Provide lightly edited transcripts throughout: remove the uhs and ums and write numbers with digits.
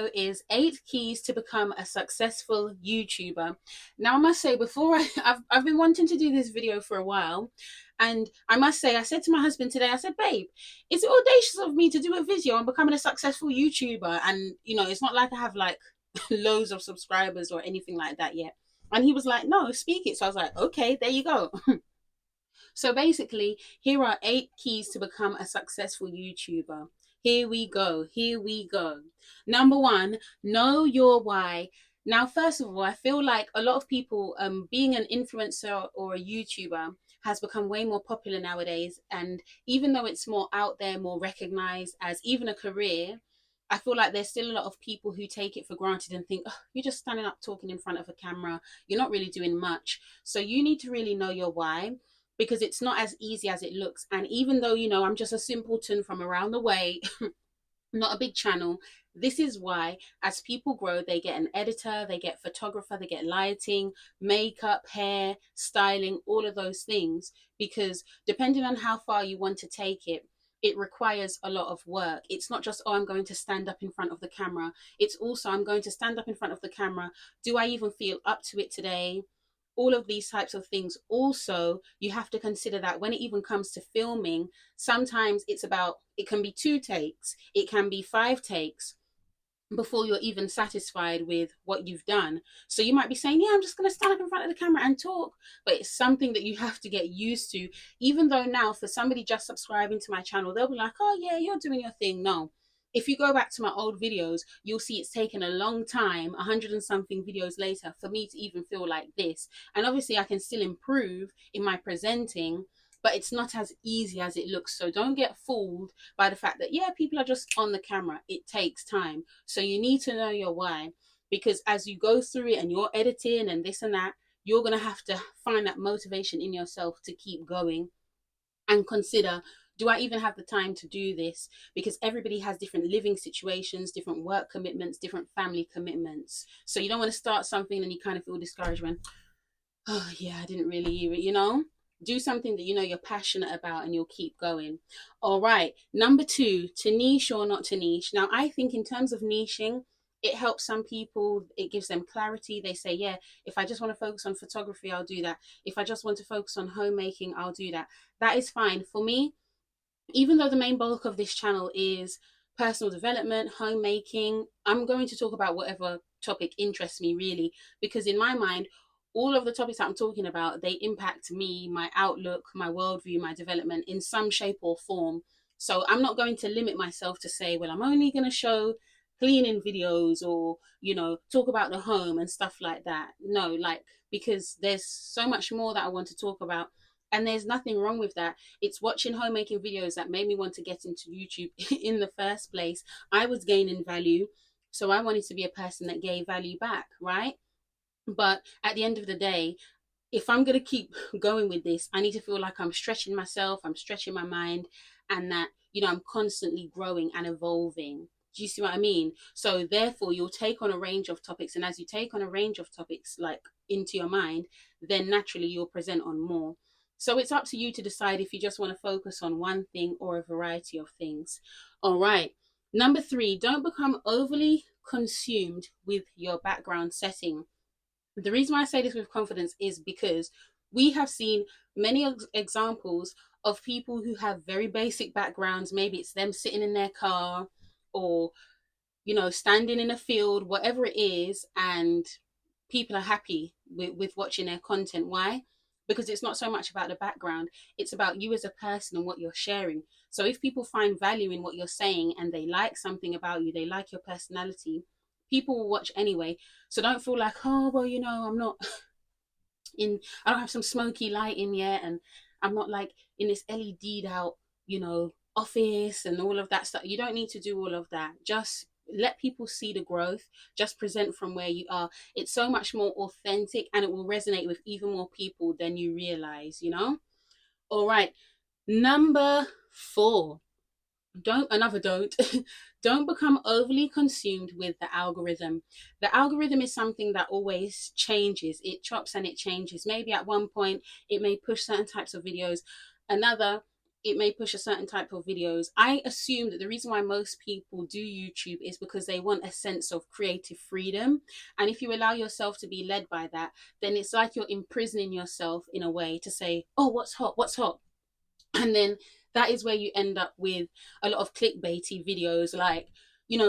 video is 8 keys to become a successful YouTuber. Now, I must say, before I've been wanting to do this video for a while. And I must say, I said to my husband today, I said, babe, is it audacious of me to do a video on becoming a successful YouTuber? And, it's not like I have like loads of subscribers or anything like that yet. And he was like, no, speak it. So I was like, okay, there you go. So basically, here are 8 keys to become a successful YouTuber. Here we go. Here we go. Number one, know your why. Now, first of all, I feel like a lot of people, being an influencer or a YouTuber has become way more popular nowadays. And even though it's more out there, more recognized as even a career, I feel like there's still a lot of people who take it for granted and think, oh, you're just standing up talking in front of a camera. You're not really doing much. So you need to really know your why, because it's not as easy as it looks. And even though, I'm just a simpleton from around the way, not a big channel, this is why as people grow, they get an editor, they get photographer, they get lighting, makeup, hair, styling, all of those things. Because depending on how far you want to take it, it requires a lot of work. It's not just, oh, I'm going to stand up in front of the camera. It's also, I'm going to stand up in front of the camera. Do I even feel up to it today? All of these types of things. Also, you have to consider that when it even comes to filming, sometimes it can be 2 takes, it can be 5 takes before you're even satisfied with what you've done. So you might be saying, yeah, I'm just going to stand up in front of the camera and talk, but it's something that you have to get used to. Even though now, for somebody just subscribing to my channel, they'll be like, oh yeah, you're doing your thing. No, if you go back to my old videos, you'll see it's taken a long time, 100 and something videos later, for me to even feel like this. And obviously I can still improve in my presenting, but it's not as easy as it looks. So don't get fooled by the fact that, yeah, people are just on the camera. It takes time. So you need to know your why, because as you go through it and you're editing and this and that, you're going to have to find that motivation in yourself to keep going and consider, do I even have the time to do this? Because everybody has different living situations, different work commitments, different family commitments. So you don't want to start something and you kind of feel discouragement. Oh yeah, I didn't really, do something that you're passionate about and you'll keep going. All right. Number 2, to niche or not to niche. Now, I think in terms of niching, it helps some people. It gives them clarity. They say, yeah, if I just want to focus on photography, I'll do that. If I just want to focus on homemaking, I'll do that. That is fine. For me, even though the main bulk of this channel is personal development, homemaking, I'm going to talk about whatever topic interests me, really, because in my mind, all of the topics that I'm talking about, they impact me, my outlook, my worldview, my development in some shape or form. So I'm not going to limit myself to say, well, I'm only going to show cleaning videos or, talk about the home and stuff like that. No, because there's so much more that I want to talk about. And there's nothing wrong with that. It's watching homemaking videos that made me want to get into YouTube in the first place. I was gaining value, so I wanted to be a person that gave value back, right? But at the end of the day, if I'm going to keep going with this, I need to feel like I'm stretching myself, I'm stretching my mind, and that, I'm constantly growing and evolving. Do you see what I mean? So therefore, you'll take on a range of topics. And as you take on a range of topics, like into your mind, then naturally you'll present on more. So it's up to you to decide if you just want to focus on one thing or a variety of things. All right. Number 3, don't become overly consumed with your background setting. The reason why I say this with confidence is because we have seen many examples of people who have very basic backgrounds. Maybe it's them sitting in their car or, standing in a field, whatever it is, and people are happy with watching their content. Why? Because it's not so much about the background, it's about you as a person and what you're sharing. So if people find value in what you're saying and they like something about you, they like your personality, people will watch anyway. So don't feel like, oh, well, I'm not I don't have some smoky lighting yet, and I'm not like in this LED'd out, office and all of that stuff. You don't need to do all of that. Just let people see the growth. Just present from where you are. It's so much more authentic and it will resonate with even more people than you realize, All right. Number 4. Don't don't become overly consumed with the algorithm. The algorithm is something that always changes. It chops and it changes. Maybe at one point it may push certain types of videos. Another, it may push a certain type of videos. I assume that the reason why most people do YouTube is because they want a sense of creative freedom. And if you allow yourself to be led by that, then it's like you're imprisoning yourself in a way to say, oh, what's hot? What's hot? And then that is where you end up with a lot of clickbaity videos like,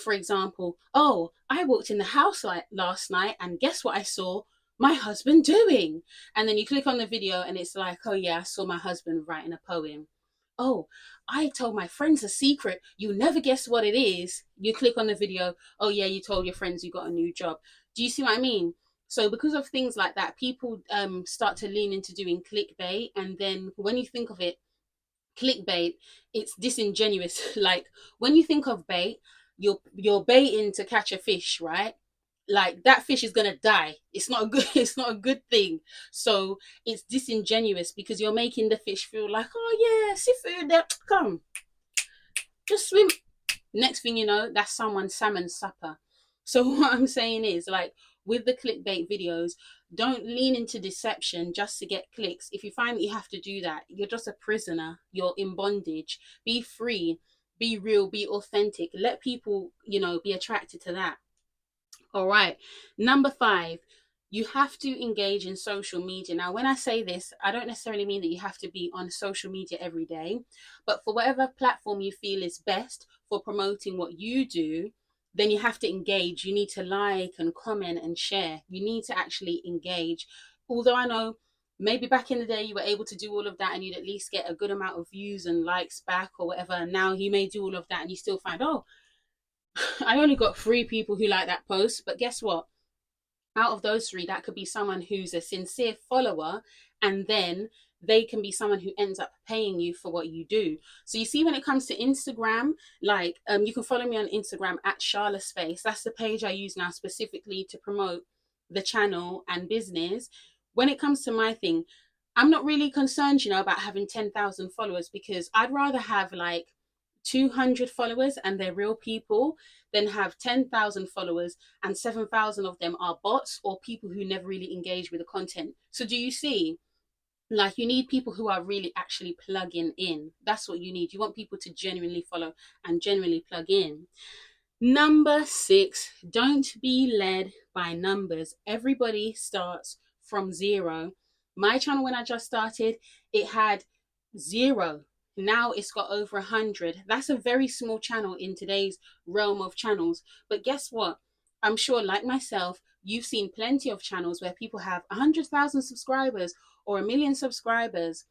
for example, oh, I walked in the house like last night and guess what I saw my husband doing? And then you click on the video and it's like, oh yeah, I saw my husband writing a poem. Oh, I told my friends a secret. You never guess what it is. You click on the video. Oh yeah, you told your friends you got a new job. Do you see what I mean? So because of things like that, people start to lean into doing clickbait. And then when you think of it, clickbait, it's disingenuous. Like when you think of bait, you're baiting to catch a fish, right? Like that fish is gonna die. It's not a good it's not a good thing. So it's disingenuous because you're making the fish feel like, oh yeah, seafood, come, just swim. Next thing you know, that's someone's salmon supper. So what I'm saying is, like, with the clickbait videos, don't lean into deception just to get clicks. If you find that you have to do that, you're just a prisoner. You're in bondage. Be free, be real, be authentic. Let people, be attracted to that. All right. Number 5, you have to engage in social media. Now, when I say this, I don't necessarily mean that you have to be on social media every day, but for whatever platform you feel is best for promoting what you do, then you have to engage. You need to like and comment and share. You need to actually engage. Although I know maybe back in the day you were able to do all of that and you'd at least get a good amount of views and likes back or whatever. And now you may do all of that and you still find, oh, I only got 3 people who like that post. But guess what? Out of those 3, that could be someone who's a sincere follower, and then they can be someone who ends up paying you for what you do. So you see, when it comes to Instagram, like you can follow me on Instagram at Charla Space. That's the page I use now specifically to promote the channel and business. When it comes to my thing, I'm not really concerned, about having 10,000 followers, because I'd rather have like 200 followers and they're real people than have 10,000 followers and 7,000 of them are bots or people who never really engage with the content. So do you see? Like, you need people who are really actually plugging in. That's what you need. You want people to genuinely follow and genuinely plug in. Number 6, don't be led by numbers. Everybody starts from 0. My channel, when I just started, it had 0. Now it's got over 100. That's a very small channel in today's realm of channels. But guess what? I'm sure, like myself, you've seen plenty of channels where people have 100,000 subscribers or 1 million subscribers.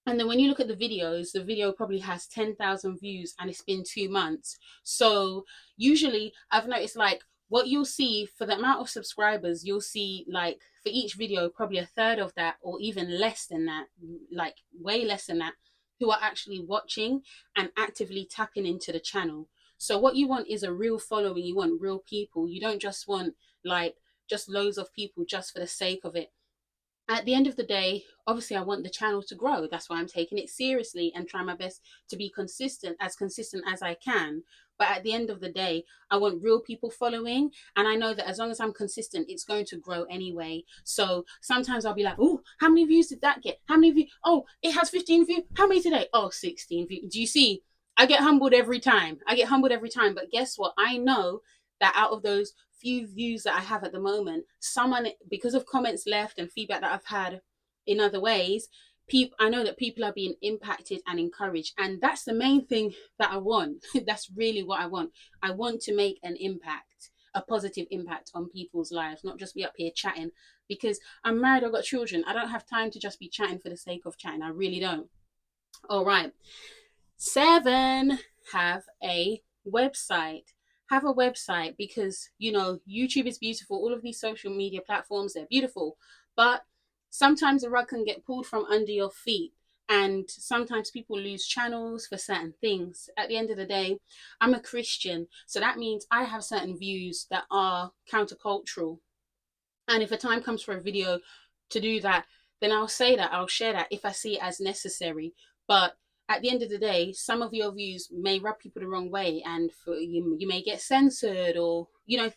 And then when you look at the video probably has 10,000 views and it's been 2 months. So usually I've noticed, like, what you'll see for the amount of subscribers, you'll see like for each video, probably a third of that or even less than that, like way less than that, who are actually watching and actively tapping into the channel. So what you want is a real following. You want real people. You don't just want like just loads of people just for the sake of it. At the end of the day, obviously I want the channel to grow. That's why I'm taking it seriously and trying my best to be consistent as I can. But at the end of the day, I want real people following, and I know that as long as I'm consistent, it's going to grow anyway. So sometimes I'll be like, oh, how many views did that get? How many views? Oh, it has 15 views. How many today? Oh, 16 views. Do you see? I get humbled every time. But guess what? I know that out of those few views that I have at the moment, someone, because of comments left and feedback that I've had in other ways, I know that people are being impacted and encouraged, and that's the main thing that I want. That's really what I want. I want to make an impact, a positive impact on people's lives, not just be up here chatting, because I'm married, I've got children. I don't have time to just be chatting for the sake of chatting. I really don't. All right. 7, have a website. Have a website, because YouTube is beautiful. All of these social media platforms, they're beautiful, but sometimes the rug can get pulled from under your feet, and sometimes people lose channels for certain things. At the end of the day, I'm a Christian, so that means I have certain views that are countercultural, and if a time comes for a video to do that, then I'll say that, I'll share that if I see it as necessary. But at the end of the day, some of your views may rub people the wrong way, and you may get censored or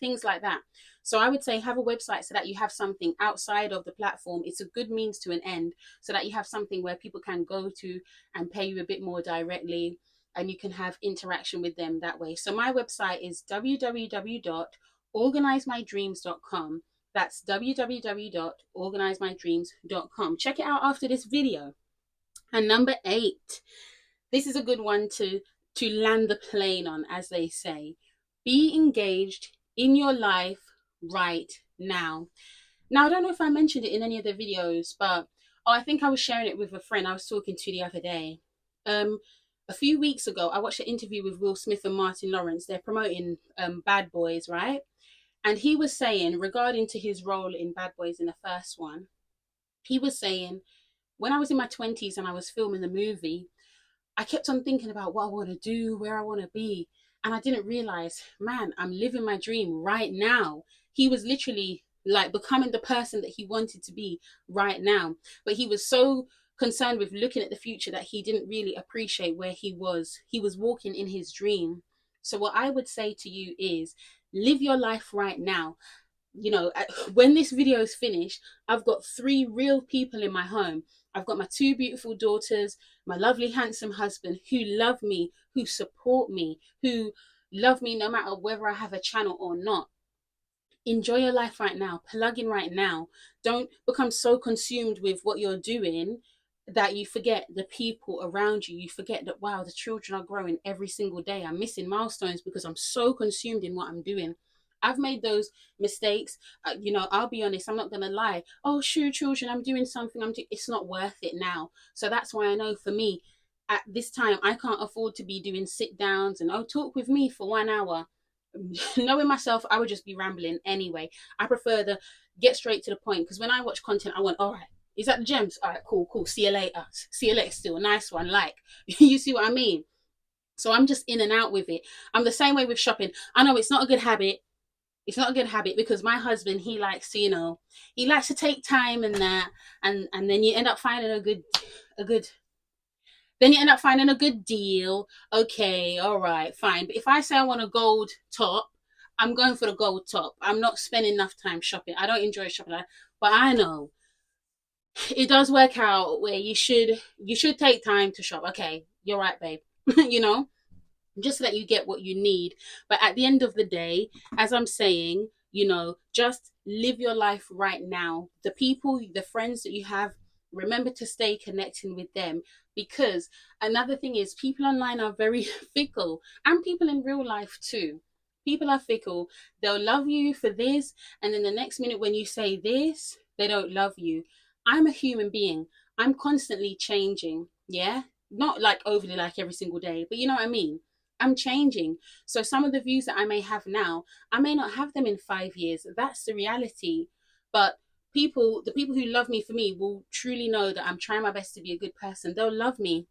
things like that. So I would say have a website so that you have something outside of the platform. It's a good means to an end, so that you have something where people can go to and pay you a bit more directly, and you can have interaction with them that way. So my website is www.organizemydreams.com. That's www.organizemydreams.com. Check it out after this video. And number 8, this is a good one to land the plane on, as they say. Be engaged in your life right now. Now, I don't know if I mentioned it in any of the videos, but I think I was sharing it with a friend I was talking to the other day. A few weeks ago, I watched an interview with Will Smith and Martin Lawrence. They're promoting Bad Boys, right? And he was saying, regarding to his role in Bad Boys in the first one, he was saying, when I was in my 20s and I was filming the movie, I kept on thinking about what I want to do, where I want to be. And I didn't realize, man, I'm living my dream right now. He was literally like becoming the person that he wanted to be right now. But he was so concerned with looking at the future that he didn't really appreciate where he was. He was walking in his dream. So what I would say to you is live your life right now. You know, when this video is finished, I've got 3 real people in my home. I've got my 2 beautiful daughters, my lovely handsome husband, who love me, who support me, who love me no matter whether I have a channel or not. Enjoy your life right now. Plug in right now. Don't become so consumed with what you're doing that you forget the people around you. You forget that, wow, the children are growing every single day. I'm missing milestones because I'm so consumed in what I'm doing. I've made those mistakes. You know, I'll be honest, I'm not going to lie. Oh, shoot, children, I'm doing something. It's not worth it now. So that's why I know for me, at this time, I can't afford to be doing sit downs and, oh, talk with me for 1 hour. Knowing myself, I would just be rambling anyway. I prefer to get straight to the point, because when I watch content, I want, all right, is that the gems? All right, cool. See you later. See you later still. Nice one. Like, you see what I mean? So I'm just in and out with it. I'm the same way with shopping. I know it's not a good habit. It's not a good habit because my husband, he likes to, you know, he likes to take time and that, and then you end up finding a good then you end up finding a good deal. Okay, all right, fine. But if I say I want a gold top, I'm going for the gold top. I'm not spending enough time shopping. I don't enjoy shopping, but I know it does work out where you should take time to shop. Okay, you're right, babe. You know, just so that you get what you need. But at the end of the day, as I'm saying, you know, just live your life right now. The people, the friends that you have, remember to stay connecting with them, because another thing is people online are very fickle, and people in real life too. People are fickle. They'll love you for this, and then the next minute when you say this, they don't love you. I'm a human being. I'm constantly changing. Yeah, not like overly like every single day, but you know what I mean. I'm changing. So some of the views that I may have now, I may not have them in 5 years. That's the reality. But the people who love me for me will truly know that I'm trying my best to be a good person. They'll love me.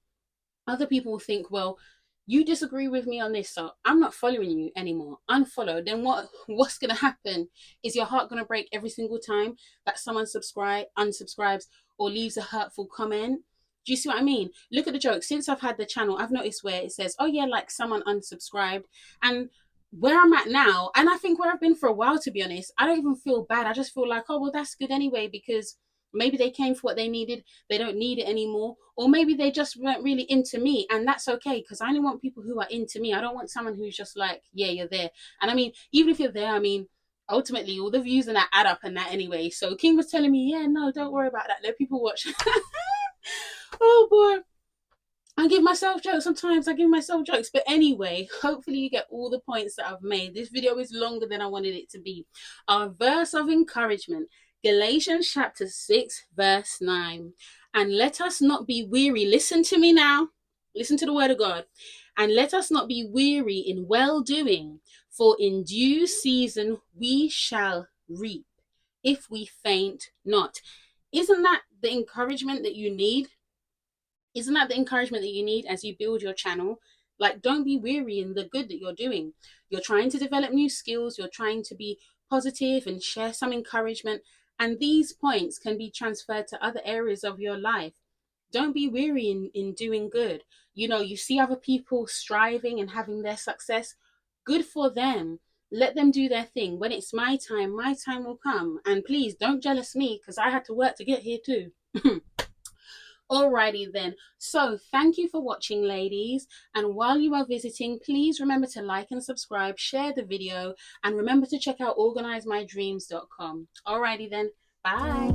Other people will think, well, you disagree with me on this, so I'm not following you anymore. Unfollow. Then what's gonna happen? Is your heart gonna break every single time that someone unsubscribes, or leaves a hurtful comment? Do you see what I mean? Look at the joke. Since I've had the channel, I've noticed where it says, oh yeah, like someone unsubscribed. And where I'm at now, and I think where I've been for a while, to be honest, I don't even feel bad. I just feel like, oh, well, that's good anyway, because maybe they came for what they needed. They don't need it anymore. Or maybe they just weren't really into me. And that's okay, because I only want people who are into me. I don't want someone who's just like, yeah, you're there. And I mean, even if you're there, I mean, ultimately, all the views and that add up and that anyway. So King was telling me, yeah, no, don't worry about that. Let people watch. Oh, boy. I give myself jokes sometimes. But anyway, hopefully you get all the points that I've made. This video is longer than I wanted it to be. Our verse of encouragement, Galatians chapter 6, verse 9. And let us not be weary. Listen to me now. Listen to the word of God. And let us not be weary in well-doing, for in due season we shall reap, if we faint not. Isn't that the encouragement that you need? Isn't that the encouragement that you need as you build your channel? Like, don't be weary in the good that you're doing. You're trying to develop new skills. You're trying to be positive and share some encouragement. And these points can be transferred to other areas of your life. Don't be weary in doing good. You know, you see other people striving and having their success. Good for them. Let them do their thing. When it's my time will come. And please don't jealous me, because I had to work to get here too. Alrighty then. So thank you for watching, ladies. And while you are visiting, please remember to like and subscribe, share the video, and remember to check out organizemydreams.com. Alrighty then. Bye.